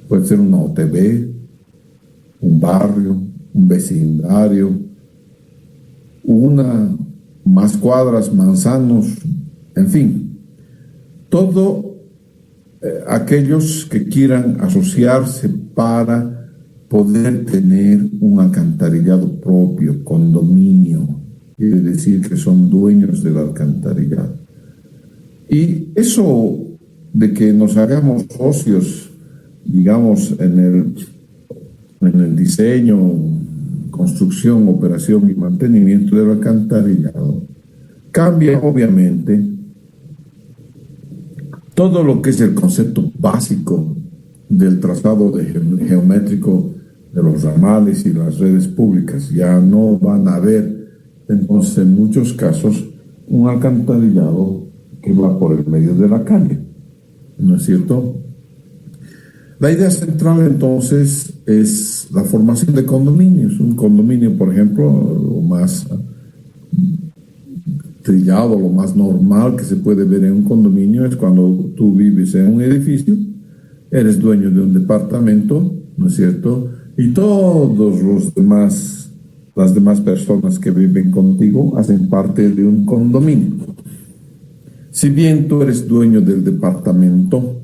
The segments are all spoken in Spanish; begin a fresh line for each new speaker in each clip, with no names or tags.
Puede ser una OTB, un barrio, un vecindario, más cuadras, manzanos, en fin, todo aquellos que quieran asociarse para poder tener un alcantarillado propio, condominio, quiere decir que son dueños del alcantarillado. Y eso de que nos hagamos socios, digamos, en el diseño, construcción, operación y mantenimiento del alcantarillado, cambia obviamente todo lo que es el concepto básico del trazado geométrico de los ramales y las redes públicas. Ya no van a haber, entonces, en muchos casos, un alcantarillado que va por el medio de la calle, ¿no es cierto? La idea central, entonces, es la formación de condominios. Un condominio, por ejemplo, lo más trillado, lo más normal que se puede ver en un condominio es cuando tú vives en un edificio, eres dueño de un departamento, ¿no es cierto? Y las demás personas que viven contigo hacen parte de un condominio. Si bien tú eres dueño del departamento,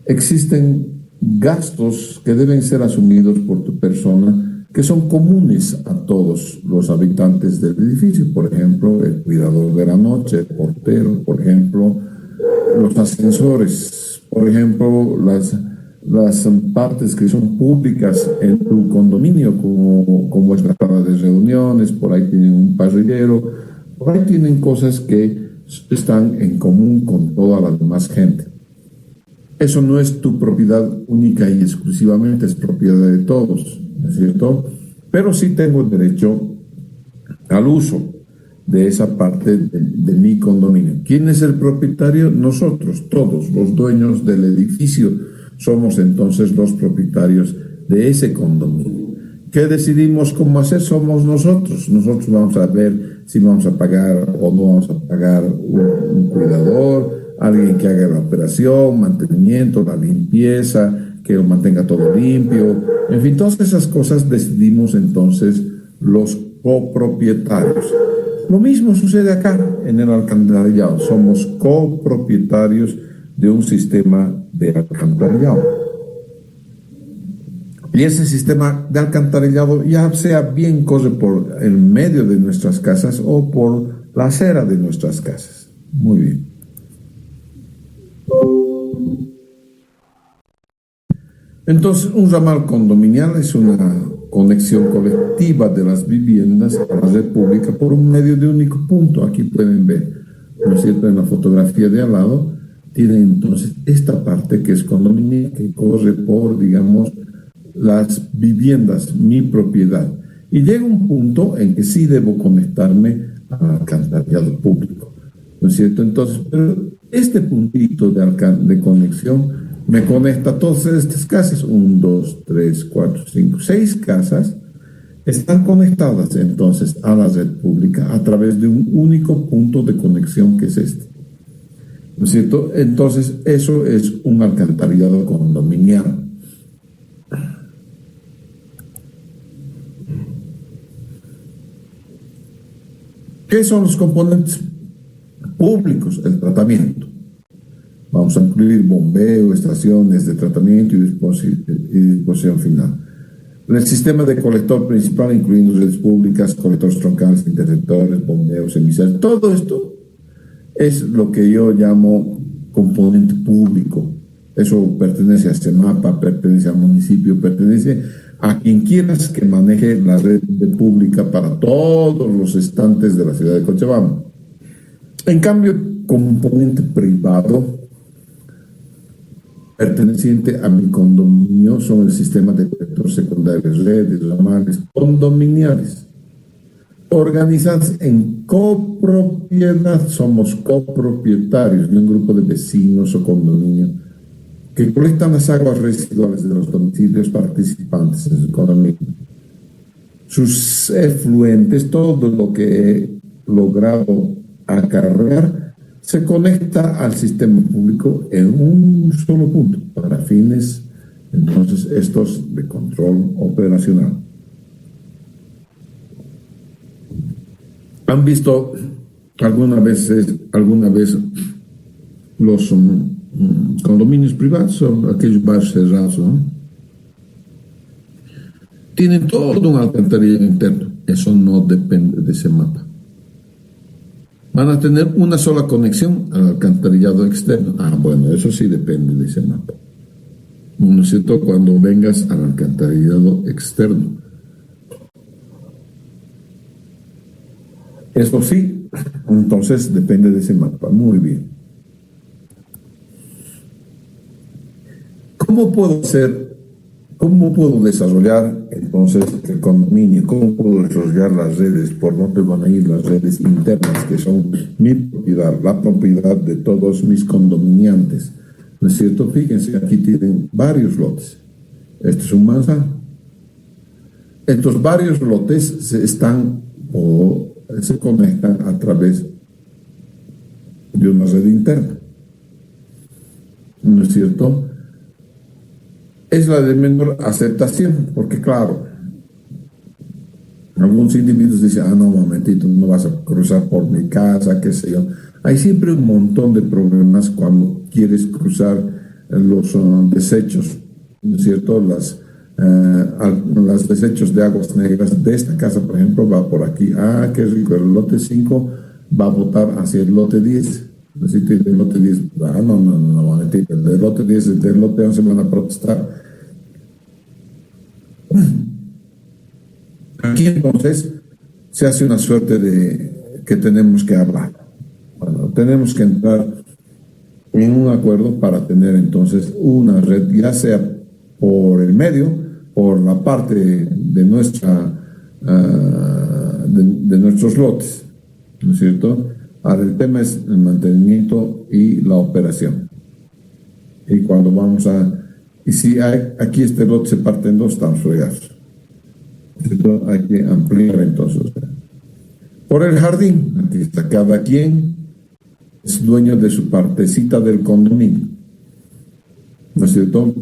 existen gastos que deben ser asumidos por tu persona que son comunes a todos los habitantes del edificio. Por ejemplo, el cuidador de la noche, el portero, por ejemplo, los ascensores, por ejemplo, las partes que son públicas en tu condominio, como es la sala de reuniones, por ahí tienen un parrillero, por ahí tienen cosas que están en común con toda la demás gente. Eso no es tu propiedad única y exclusivamente, es propiedad de todos, ¿no es cierto? Pero sí tengo derecho al uso de esa parte de mi condominio. ¿Quién es el propietario? Nosotros, todos los dueños del edificio, somos entonces los propietarios de ese condominio. ¿Qué decidimos cómo hacer? Somos nosotros. Nosotros vamos a ver si vamos a pagar o no vamos a pagar un cuidador, alguien que haga la operación, mantenimiento, la limpieza, que lo mantenga todo limpio. En fin, todas esas cosas decidimos entonces los copropietarios. Lo mismo sucede acá en el alcantarillado. Somos copropietarios de un sistema de alcantarillado. Y ese sistema de alcantarillado ya sea bien corre por el medio de nuestras casas o por la acera de nuestras casas. Muy bien. Entonces, un ramal condominial es una conexión colectiva de las viviendas a la red pública por un medio de único punto. Aquí pueden ver, ¿no es cierto?, en la fotografía de al lado, tienen entonces esta parte que es condominial, que corre por, digamos, las viviendas, mi propiedad. Y llega un punto en que sí debo conectarme al alcantarillado público, ¿no es cierto? Entonces, pero este puntito de conexión me conecta a todas estas casas, 1, 2, 3, 4, 5, 6 casas, están conectadas entonces a la red pública a través de un único punto de conexión que es este, ¿no es cierto? Entonces, eso es un alcantarillado condominial. ¿Qué son los componentes públicos? El tratamiento. Vamos a incluir bombeo, estaciones de tratamiento y disposición final. El sistema de colector principal, incluyendo redes públicas, colectores troncales, interceptores, bombeos, emisarios. Todo esto es lo que yo llamo componente público. Eso pertenece a CEMAPA, pertenece al municipio, pertenece a quien quieras que maneje la red pública para todos los estantes de la ciudad de Cochabamba. En cambio, componente privado perteneciente a mi condominio son el sistema de colector secundario, redes, ramales condominiales, organizadas en copropiedad. Somos copropietarios de un grupo de vecinos o condominio que colectan las aguas residuales de los domicilios participantes en su condominio. Sus efluentes, todo lo que he logrado acarrear, se conecta al sistema público en un solo punto para fines entonces estos de control operacional. ¿Han visto alguna vez los condominios privados o aquellos barrios cerrados, ¿no? Tienen todo un alcantarillado interno. Eso no depende de ese mapa. Van a tener una sola conexión al alcantarillado externo. Bueno, eso sí depende de ese mapa. ¿No es cierto? Cuando vengas al alcantarillado externo. Eso sí, entonces depende de ese mapa. Muy bien. ¿Cómo puedo desarrollar entonces el condominio? ¿Cómo puedo desarrollar las redes? ¿Por dónde van a ir las redes internas que son mi propiedad, la propiedad de todos mis condominiantes? ¿No es cierto? Fíjense, aquí tienen varios lotes. Este es un manzano. Estos varios lotes se conectan a través de una red interna. ¿No es cierto? Es la de menor aceptación, porque claro, algunos individuos dicen, no, un momentito, no vas a cruzar por mi casa, qué sé yo. Hay siempre un montón de problemas cuando quieres cruzar los desechos, ¿no es cierto? Los desechos de aguas negras de esta casa, por ejemplo, va por aquí. Qué rico, el lote 5 va a botar hacia el lote 10. Necesito ir del lote 10. No, el del lote 10 y del lote 11 van a protestar. Aquí entonces se hace una suerte de que tenemos que hablar. Bueno, tenemos que entrar en un acuerdo para tener entonces una red, ya sea por el medio, por la parte de nuestros lotes, ¿no es cierto? Ahora, el tema es el mantenimiento y la operación. Y cuando y si aquí este lote se parte en dos, estamos fregados. Entonces hay que ampliar entonces. Por el jardín, aquí está, cada quien es dueño de su partecita del condominio. ¿No es cierto?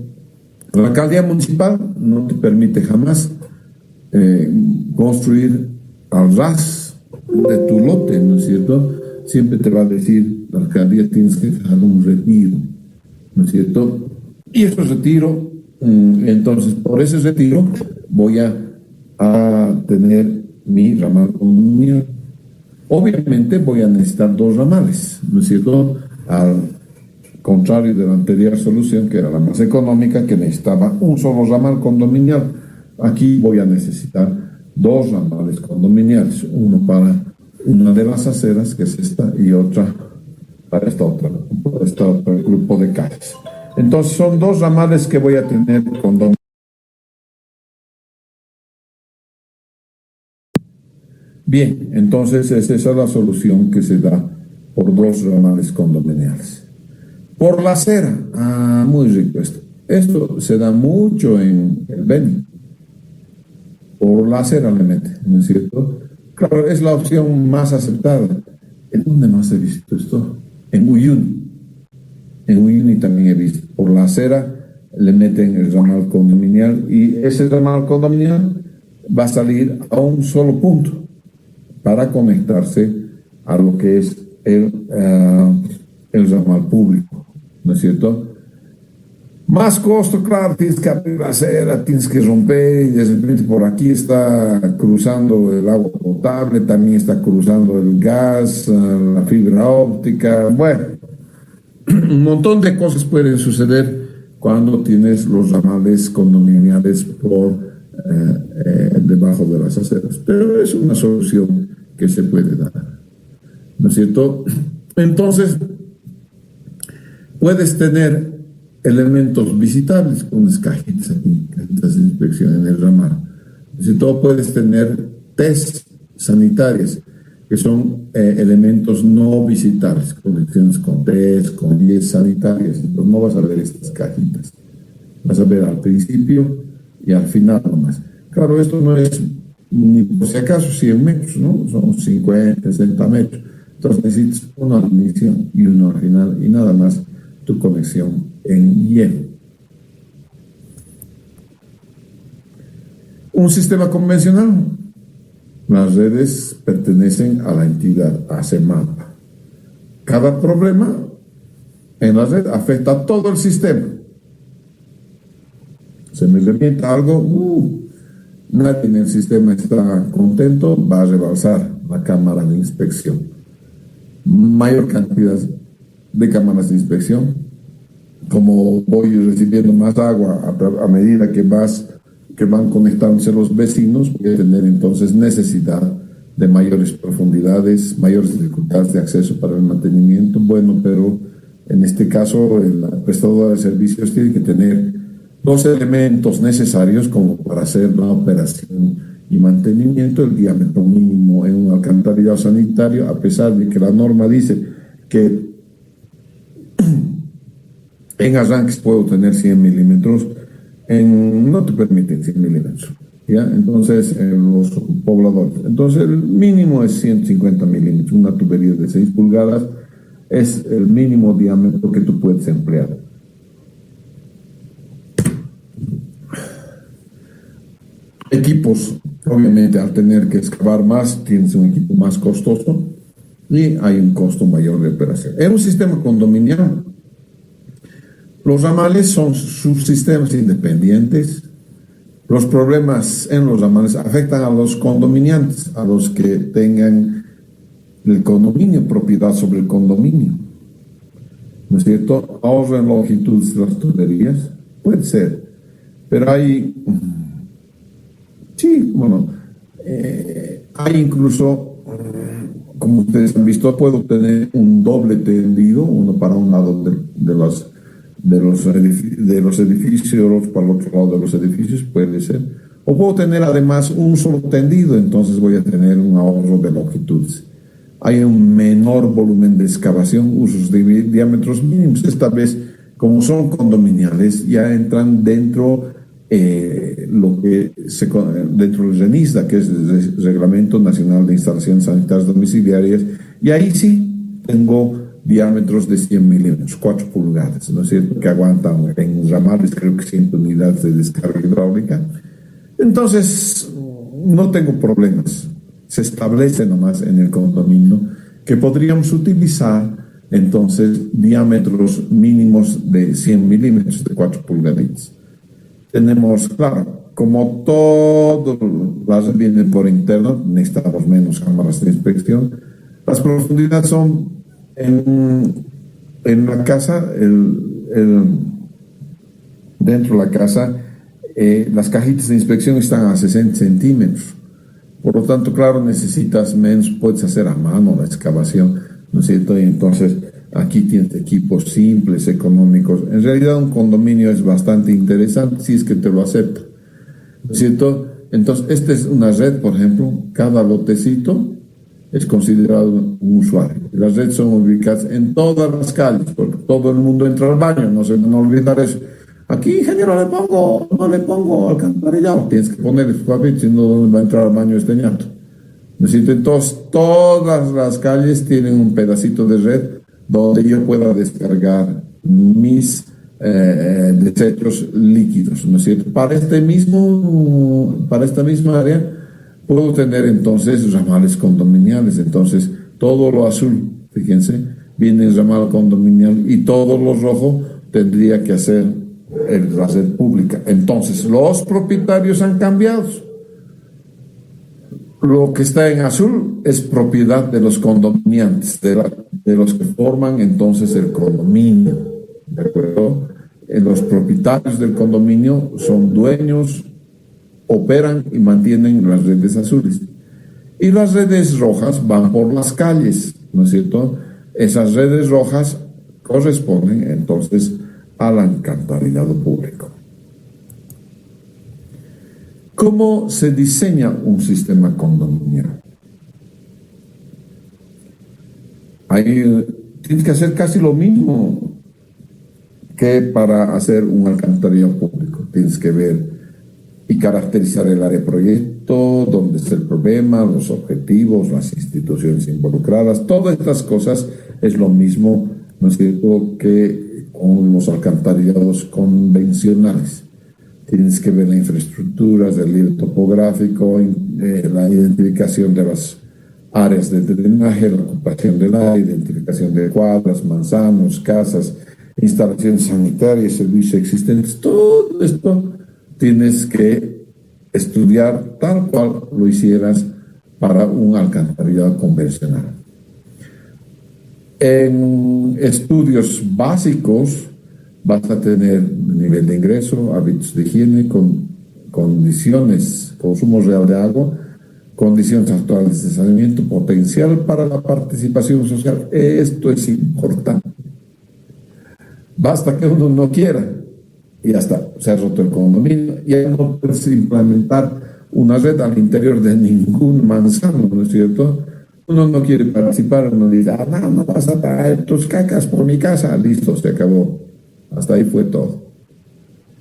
La alcaldía municipal no te permite jamás construir al ras de tu lote, ¿no es cierto? Siempre te va a decir, la alcaldía tienes que dejar un retiro, ¿no es cierto? Y ese retiro, entonces por ese retiro voy a tener mi ramal condominial. Obviamente voy a necesitar dos ramales, ¿no es cierto? Al contrario de la anterior solución, que era la más económica, que necesitaba un solo ramal condominial. Aquí voy a necesitar dos ramales condominiales, uno para una de las aceras, que es esta, y otra para este otro grupo de calles. Entonces son dos ramales que voy a tener condominiales. Bien, entonces esa es la solución que se da por dos ramales condominiales. Por la acera, muy rico esto. Esto se da mucho en el Beni. Por la acera le mete, ¿no es cierto? Claro, es la opción más aceptada. ¿En dónde más he visto esto? En Uyuni. En Uyuni también he visto. Por la acera le meten el ramal condominial y ese ramal condominial va a salir a un solo punto para conectarse a lo que es el ramal público, ¿no es cierto? Más costo, claro, tienes que abrir la acera, tienes que romper, y de repente por aquí está cruzando el agua potable, también está cruzando el gas, la fibra óptica, bueno, un montón de cosas pueden suceder cuando tienes los ramales condominiales por debajo de las aceras, pero es una solución que se puede dar, ¿no es cierto? Entonces, puedes tener elementos visitables con unas cajitas aquí, cajitas de inspección en el ramal. ¿No es cierto? Puedes tener test sanitarias, que son elementos no visitables, conexiones con test, con guías sanitarias. Entonces, no vas a ver estas cajitas. Vas a ver al principio y al final nomás. Claro, esto no es ni por si acaso 100 metros, ¿no? Son 50, 60 metros. Entonces necesitas uno al inicio y uno al final y nada más tu conexión en hielo. Un sistema convencional, las redes pertenecen a la entidad, a CEMAPA. Cada problema en la red afecta a todo el sistema. Se me revienta algo, nadie en el sistema está contento, va a rebalsar la cámara de inspección. Mayor cantidad de cámaras de inspección. Como voy recibiendo más agua a medida que van conectándose los vecinos, voy a tener entonces necesidad de mayores profundidades, mayores dificultades de acceso para el mantenimiento. Bueno, pero en este caso el prestador de servicios tiene que tener dos elementos necesarios como para hacer la operación y mantenimiento: el diámetro mínimo en un alcantarillado sanitario, a pesar de que la norma dice que en arranques puedo tener 100 milímetros, no te permiten 100 milímetros, ¿ya? Entonces, los pobladores. Entonces, el mínimo es 150 milímetros. Una tubería de 6 pulgadas es el mínimo diámetro que tú puedes emplear. Equipos, obviamente, al tener que excavar más, tienes un equipo más costoso y hay un costo mayor de operación. En un sistema condominial, los ramales son subsistemas independientes. Los problemas en los ramales afectan a los condominiantes, a los que tengan el condominio, propiedad sobre el condominio. ¿No es cierto? Ahorro en longitudes de las tuberías, puede ser, pero hay, sí, bueno, hay incluso, como ustedes han visto, puedo tener un doble tendido, uno para un lado de los edificios, para el otro lado de los edificios, puede ser. O puedo tener además un solo tendido, entonces voy a tener un ahorro de longitudes. Hay un menor volumen de excavación, usos de diámetros mínimos. Esta vez, como son condominiales, ya entran dentro dentro del RENISDA, que es el Reglamento Nacional de Instalaciones Sanitarias Domiciliarias, y ahí sí tengo diámetros de 100 milímetros, 4 pulgadas, ¿no es cierto?, que aguantan en ramales, creo que 100 unidades de descarga hidráulica. Entonces, no tengo problemas. Se establece nomás en el condominio que podríamos utilizar entonces diámetros mínimos de 100 milímetros, de 4 pulgaditas. Tenemos, claro, como todo las vienen por interno, necesitamos menos cámaras de inspección. Las profundidades son en la casa, dentro de la casa, las cajitas de inspección están a 60 centímetros. Por lo tanto, claro, necesitas menos, puedes hacer a mano la excavación, ¿no es cierto? Y entonces aquí tienes equipos simples, económicos. En realidad un condominio es bastante interesante si es que te lo acepta, ¿no es cierto? Entonces, esta es una red, por ejemplo, cada lotecito es considerado un usuario. Las redes son ubicadas en todas las calles, porque todo el mundo entra al baño, no se van a olvidar eso. Aquí, ingeniero, no le pongo alcantarillado. Tienes que poner el papel, si no, ¿dónde va a entrar al baño este ñato? Entonces, todas las calles tienen un pedacito de red donde yo pueda descargar mis desechos líquidos, ¿no es cierto? Para esta misma área puedo tener entonces ramales condominiales. Entonces, todo lo azul, fíjense, viene el ramal condominial, y todo lo rojo tendría que hacer la red pública. Entonces, los propietarios han cambiado. Lo que está en azul es propiedad de los condominiantes, de los que forman entonces el condominio, ¿de acuerdo? Los propietarios del condominio son dueños, operan y mantienen las redes azules. Y las redes rojas van por las calles, ¿no es cierto? Esas redes rojas corresponden entonces al alcantarillado público. ¿Cómo se diseña un sistema condominial? Tienes que hacer casi lo mismo que para hacer un alcantarillado público. Tienes que ver y caracterizar el área de proyecto, dónde está el problema, los objetivos, las instituciones involucradas. Todas estas cosas es lo mismo, ¿no es cierto?, que con los alcantarillados convencionales. tienes que ver la infraestructura, el relieve topográfico, la identificación de las áreas de drenaje, la ocupación del área, identificación de cuadras, manzanos, casas, instalaciones sanitarias, servicios existentes. Todo esto tienes que estudiar tal cual lo hicieras para un alcantarillado convencional. En estudios básicos vas a tener nivel de ingreso, hábitos de higiene, condiciones, consumo real de agua, condiciones actuales de saneamiento, potencial para la participación social. Esto es importante. Basta que uno no quiera y ya está, se ha roto el condominio. Ya no puedes implementar una red al interior de ningún manzano, ¿no es cierto? Uno no quiere participar, uno dice, no vas a traer tus cacas por mi casa, listo, se acabó. Hasta ahí fue todo,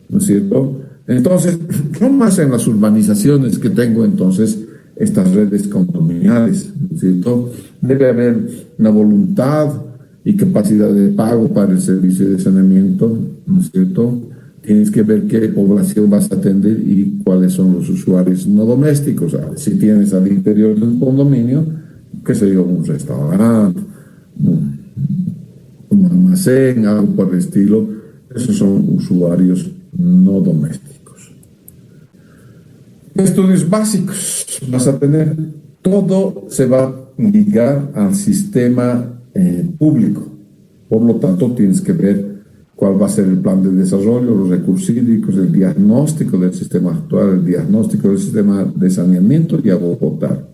¿no es cierto? Entonces, ¿cómo hacen las urbanizaciones que tengo entonces estas redes condominiales? ¿No es cierto? Debe haber una voluntad y capacidad de pago para el servicio de saneamiento, ¿no es cierto? Tienes que ver qué población vas a atender y cuáles son los usuarios no domésticos. Si tienes al interior de un condominio, qué sé yo, un restaurante, un almacén, algo por el estilo, esos son usuarios no domésticos. Estudios básicos vas a tener, todo se va a ligar al sistema público. Por lo tanto, tienes que ver cuál va a ser el plan de desarrollo, los recursos hídricos, el diagnóstico del sistema actual, el diagnóstico del sistema de saneamiento y agua potable.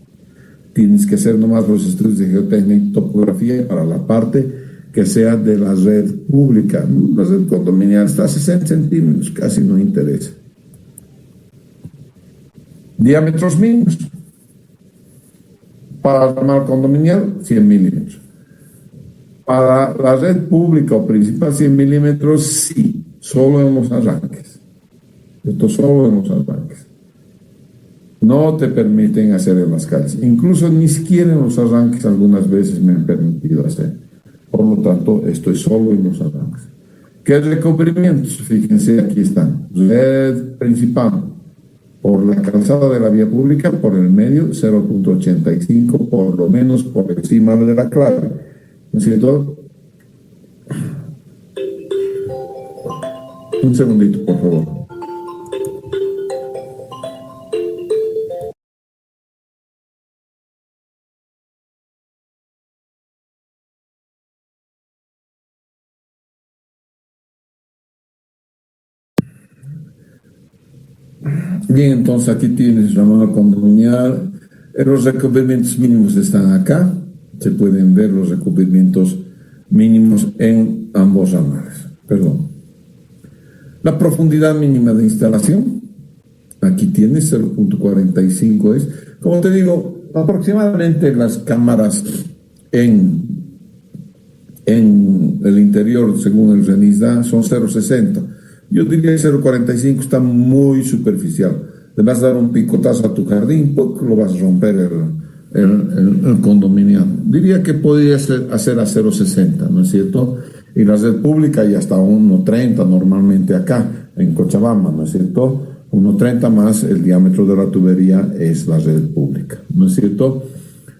Tienes que hacer nomás los estudios de geotecnia y topografía para la parte que sea de la red pública. La red condominial está a 60 centímetros, casi no interesa. Diámetros mínimos. Para el ramal condominial, 100 milímetros. Para la red pública o principal, 100 milímetros, sí, solo en los arranques. Esto solo en los arranques. No te permiten hacer en las calles. Incluso ni siquiera en los arranques algunas veces me han permitido hacer. Por lo tanto, esto es solo en los arranques. ¿Qué recubrimientos? Fíjense, aquí están. Red principal. Por la calzada de la vía pública, por el medio, 0.85, por lo menos por encima de la clave. ¿No es cierto? Un segundito, por favor. Bien, entonces aquí tienes la mano condominial. Los recubrimientos mínimos están acá. Se pueden ver los recubrimientos mínimos en ambos ramales. Perdón. La profundidad mínima de instalación. Aquí tienes 0.45 es. Como te digo, aproximadamente las cámaras en el interior, según el RENISDA, son 0.60. Yo diría que 0.45 está muy superficial. Le vas a dar un picotazo a tu jardín, lo vas a romper el condominio. Diría que podría hacer a 0.60, ¿no es cierto? Y la red pública ya está a 1.30 normalmente acá, en Cochabamba, ¿no es cierto? 1.30 más el diámetro de la tubería es la red pública, ¿no es cierto?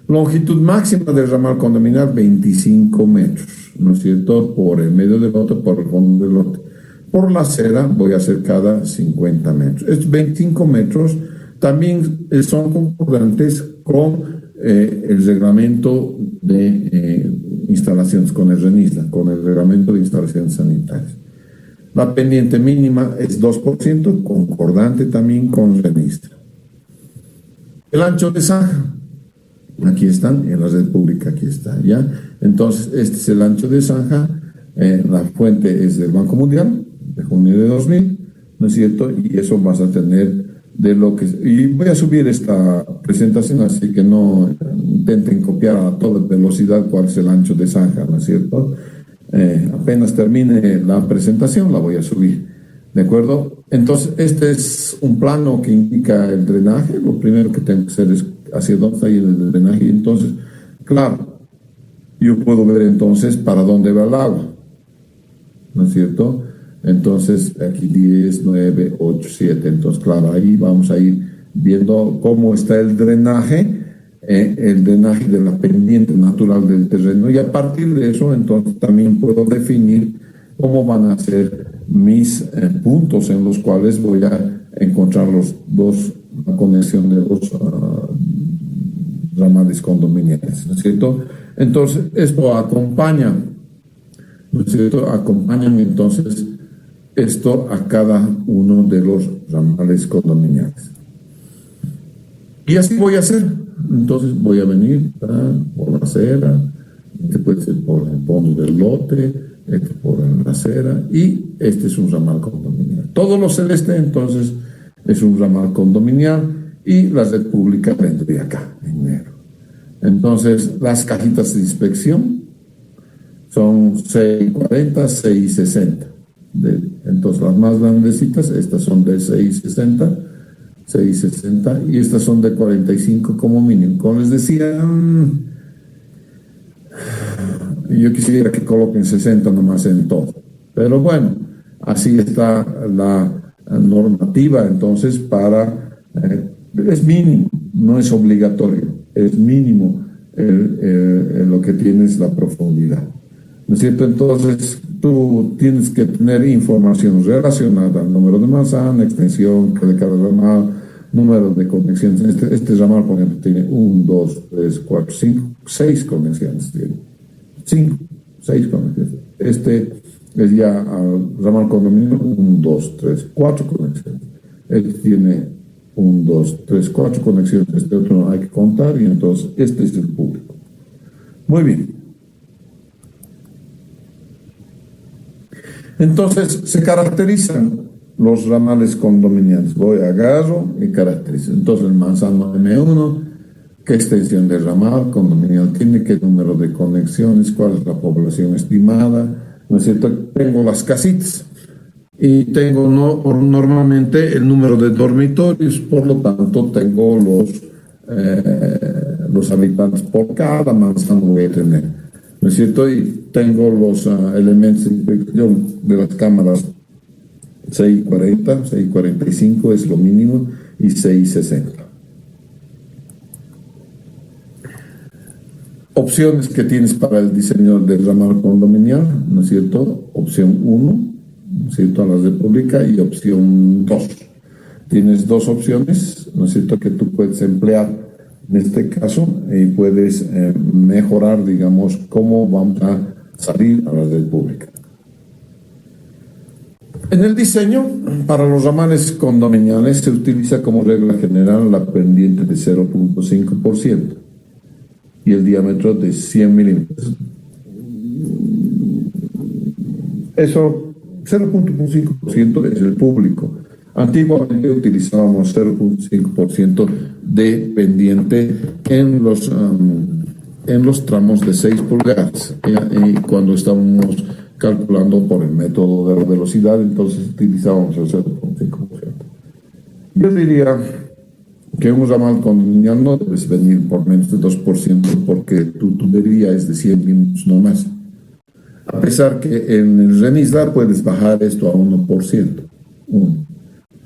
Longitud máxima del ramal condominial, 25 metros, ¿no es cierto? Por el medio del lote, por el fondo del lote. Por la acera voy a hacer cada 50 metros. Estos 25 metros también son concordantes con el reglamento de instalaciones, con el RENISLA, con el reglamento de instalaciones sanitarias. La pendiente mínima es 2%, concordante también con RENISLA. El ancho de zanja, aquí están, en la red pública aquí está, ¿ya? Entonces, este es el ancho de zanja, la fuente es del Banco Mundial, de junio de 2000, ¿no es cierto? Y eso vas a tener de lo que... Y voy a subir esta presentación, así que no intenten copiar a toda velocidad cuál es el ancho de zanja, ¿no es cierto? Apenas termine la presentación la voy a subir, ¿de acuerdo? Entonces, este es un plano que indica el drenaje. Lo primero que tengo que hacer es hacia dónde está ahí el drenaje. Y entonces, claro, yo puedo ver entonces para dónde va el agua, ¿no es cierto? Entonces, aquí 10, 9, 8, 7. Entonces, claro, ahí vamos a ir viendo cómo está el drenaje de la pendiente natural del terreno. Y a partir de eso, entonces, también puedo definir cómo van a ser mis puntos en los cuales voy a encontrar la conexión de los ramales condominiales, ¿no es cierto? Entonces, esto acompaña, ¿no es cierto? Acompañan entonces esto a cada uno de los ramales condominiales. Y así voy a hacer. Entonces voy a venir por la acera, este puede ser por el fondo del lote, este por la acera, y este es un ramal condominial. Todo lo celeste entonces es un ramal condominial y la red pública vendría acá en negro. Entonces las cajitas de inspección son 640, 660. Entonces las más grandecitas, estas son de 660, y estas son de 45 como mínimo. Como les decía, yo quisiera que coloquen 60 nomás en todo, pero bueno, así está la normativa. Entonces es mínimo, no es obligatorio, es mínimo lo que tienes la profundidad, ¿no es cierto? Entonces tú tienes que tener información relacionada al número de manzana, extensión de cada ramal, número de conexiones. Este ramal, por ejemplo, tiene 1, 2, 3, 4, 5, 6 conexiones. 5, 6 conexiones. Este es ya al ramal condominio 1, 2, 3, 4 conexiones. Este tiene 1, 2, 3, 4 conexiones. Este otro no hay que contar, y entonces este es el público. Muy bien. Entonces se caracterizan los ramales condominiales. Agarro y caracterizo. Entonces el manzano M1, qué extensión de ramal condominial tiene, qué número de conexiones, cuál es la población estimada, ¿no es cierto? Tengo las casitas y tengo normalmente el número de dormitorios, por lo tanto tengo los habitantes por cada manzano voy a tener, ¿no es cierto? Y tengo los elementos de inspección de las cámaras 640, 645 es lo mínimo, y 660. Opciones que tienes para el diseño del ramal condominial, ¿no es cierto? Opción 1, ¿no es cierto?, a la República, y opción 2. Tienes dos opciones, ¿no es cierto?, que tú puedes emplear en este caso, y puedes mejorar, digamos, cómo vamos a salir a la República. En el diseño, para los ramales condominiales se utiliza como regla general la pendiente de 0.5% y el diámetro de 100 milímetros. Eso, 0.5% es el público. Antiguamente utilizábamos 0.5% de pendiente en los tramos de 6 pulgadas. Y cuando estábamos calculando por el método de la velocidad, entonces utilizábamos el 0.5%. Yo diría que un ramal condominial no debes venir por menos de 2%, porque tu tubería es de 100 milímetros no más. A pesar que en el RENISDA puedes bajar esto a 1%.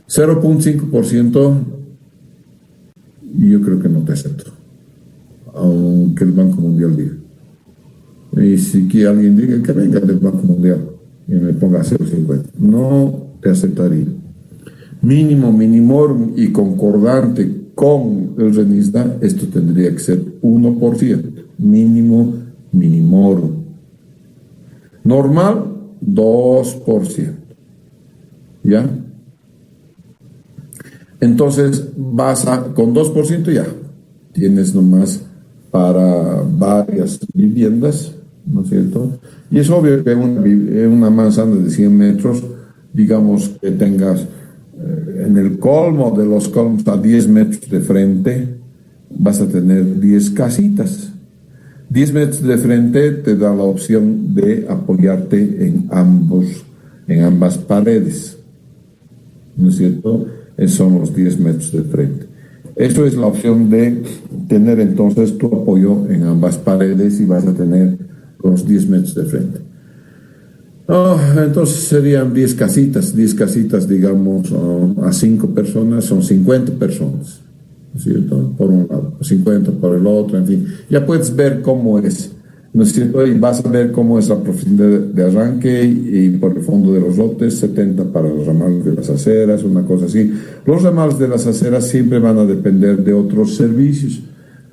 0.5% yo creo que no te acepto, aunque el Banco Mundial diga. Y si que alguien diga que venga del Banco Mundial y me ponga 0.50, no te aceptaría. Mínimo, minimorum y concordante con el RENISDA, esto tendría que ser 1%. Mínimo, minimorum. Normal, 2%. ¿Ya? Entonces, con 2% ya tienes nomás para varias viviendas, ¿no es cierto? Y es obvio que una manzana de 100 metros, digamos que tengas en el colmo de los colmos a 10 metros de frente, vas a tener 10 casitas. 10 metros de frente te da la opción de apoyarte en ambas paredes, ¿no es cierto? Esos son los 10 metros de frente. Eso es la opción de tener entonces tu apoyo en ambas paredes, y vas a tener los 10 metros de frente. Oh, entonces serían 10 casitas, digamos, a 5 personas, son 50 personas, ¿no es cierto? Por un lado, 50 por el otro, en fin. Ya puedes ver cómo es, ¿no es cierto? Y vas a ver cómo es la profundidad de arranque y por el fondo de los lotes, 70 para los ramales de las aceras, una cosa así. Los ramales de las aceras siempre van a depender de otros servicios.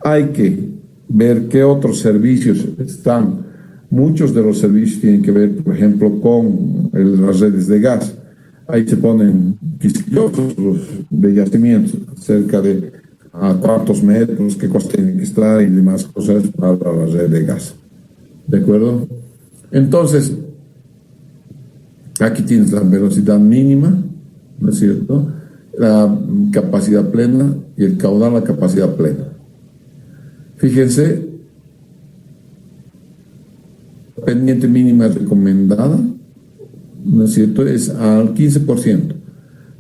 Hay que ver qué otros servicios están. Muchos de los servicios tienen que ver, por ejemplo, con las redes de gas. Ahí se ponen quisquillosos los de yacimientos, cerca de a cuántos metros, qué cosas tienen que estar y demás cosas para la red de gas. ¿De acuerdo? Entonces, aquí tienes la velocidad mínima, ¿no es cierto? La capacidad plena y el caudal, la capacidad plena. Fíjense, pendiente mínima recomendada, ¿no es cierto?, es al 15%.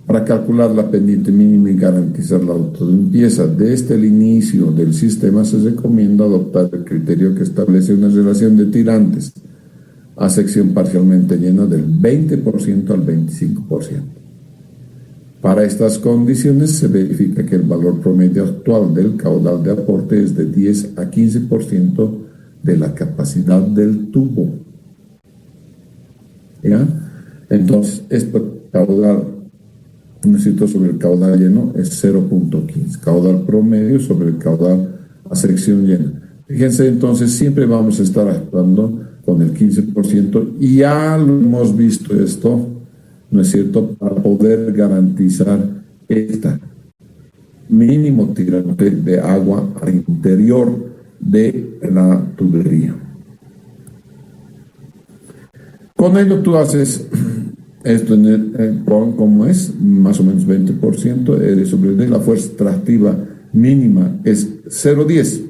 Para calcular la pendiente mínima y garantizar la autolimpieza desde el inicio del sistema, se recomienda adoptar el criterio que establece una relación de tirantes a sección parcialmente llena del 20% al 25%. Para estas condiciones se verifica que el valor promedio actual del caudal de aporte es de 10 a 15% de la capacidad del tubo. ¿Ya? Entonces, este caudal, ¿no es cierto?, sobre el caudal lleno es 0.15. Caudal promedio sobre el caudal a sección llena. Fíjense, entonces, siempre vamos a estar actuando con el 15% y ya lo hemos visto esto, ¿no es cierto?, para poder garantizar este mínimo tirante de agua al interior de la tubería. Con ello tú haces esto en el como es, más o menos 20%, R sobre D, la fuerza extractiva mínima es 0,10.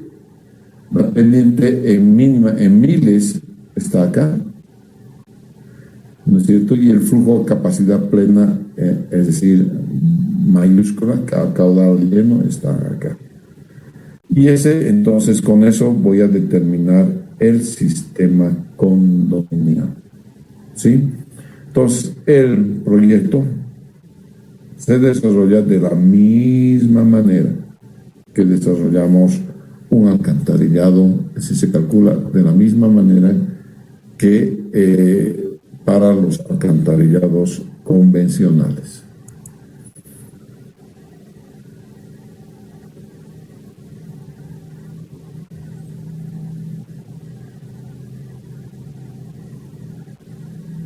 La pendiente en mínima en miles está acá, ¿no es cierto? Y el flujo capacidad plena, es decir, mayúscula, caudal lleno, está acá. Y entonces, con eso voy a determinar el sistema condominial. ¿Sí? Entonces, el proyecto se desarrolla de la misma manera que desarrollamos un alcantarillado, si se calcula de la misma manera que para los alcantarillados convencionales.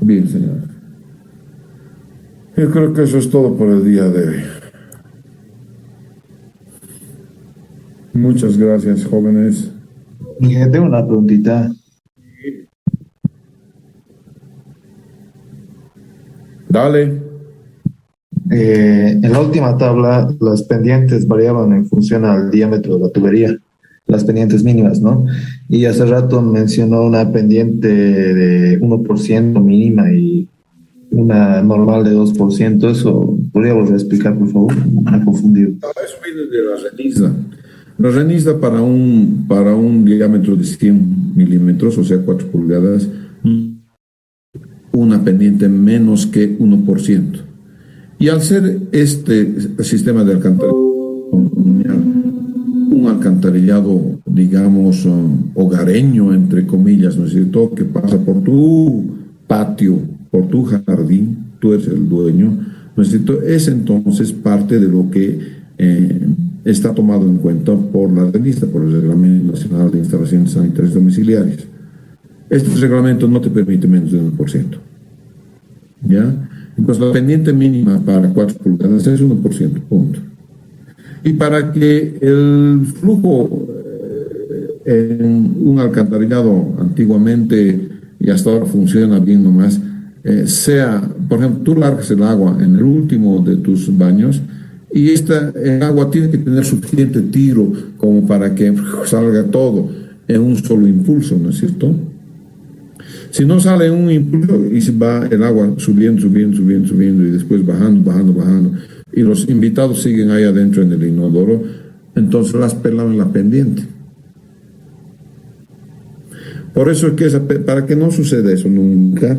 Bien, señor. Yo creo que eso es todo por el día de hoy. Muchas gracias, jóvenes.
Miguel, tengo una preguntita.
Dale.
En la última tabla, las pendientes variaban en función al diámetro de la tubería, las pendientes mínimas, ¿no? Y hace rato mencionó una pendiente de 1% mínima y una normal de 2%. ¿Eso podría volver a explicar, por favor? Me he confundido.
Eso viene de la RENISDA. La RENISDA para un diámetro de 100 milímetros, o sea, 4 pulgadas, una pendiente menos que 1%. Y al ser este sistema de alcantarillado, un alcantarillado, digamos, hogareño, entre comillas, ¿no es cierto?, que pasa por tu patio, por tu jardín, tú eres el dueño, ¿no es cierto?, es entonces parte de lo que está tomado en cuenta por la RENISDA, por el Reglamento Nacional de Instalaciones Sanitarias Domiciliarias. Este reglamento no te permite menos de 1%. ¿Ya? Entonces la pendiente mínima para 4 pulgadas es 1%, punto. Y para que el flujo en un alcantarillado antiguamente y hasta ahora funciona bien nomás, sea, por ejemplo, tú largas el agua en el último de tus baños y el agua tiene que tener suficiente tiro como para que salga todo en un solo impulso, ¿no es cierto? Si no sale un impulso y se va el agua subiendo y después bajando, y los invitados siguen ahí adentro en el inodoro, entonces las pelan en la pendiente. Por eso es que para que no suceda eso nunca,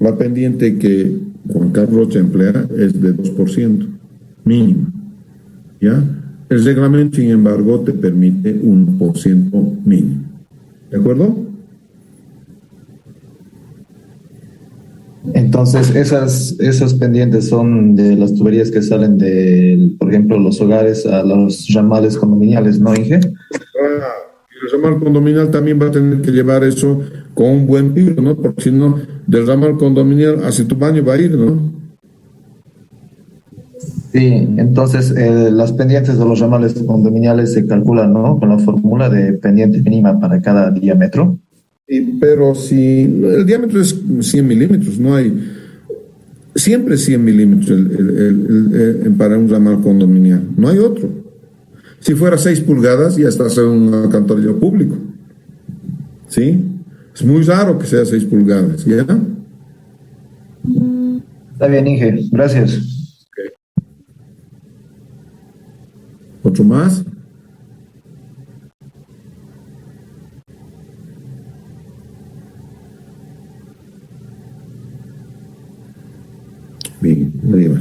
La pendiente que Juan Carlos Rocha emplea es de 2% mínimo, ¿ya? El reglamento, sin embargo, te permite 1% mínimo. ¿De acuerdo?
Entonces, esas pendientes son de las tuberías que salen de, por ejemplo, los hogares a los ramales condominiales, ¿no, Inge?
Y el ramal condominial también va a tener que llevar eso con un buen tiro, ¿no? Porque si no, del ramal condominial hacia tu baño va a ir, ¿no?
Sí, entonces las pendientes de los ramales condominiales se calculan, ¿no? Con la fórmula de pendiente mínima para cada diámetro.
Pero si el diámetro es 100 milímetros, no hay, siempre es 100 milímetros para un ramal condominial, no hay otro. Si fuera 6 pulgadas, ya estás en un alcantarillado público. ¿Sí? Es muy raro que sea 6 pulgadas, ¿ya?
Está bien, Inge, gracias.
¿Otro más? Bien, nadie más.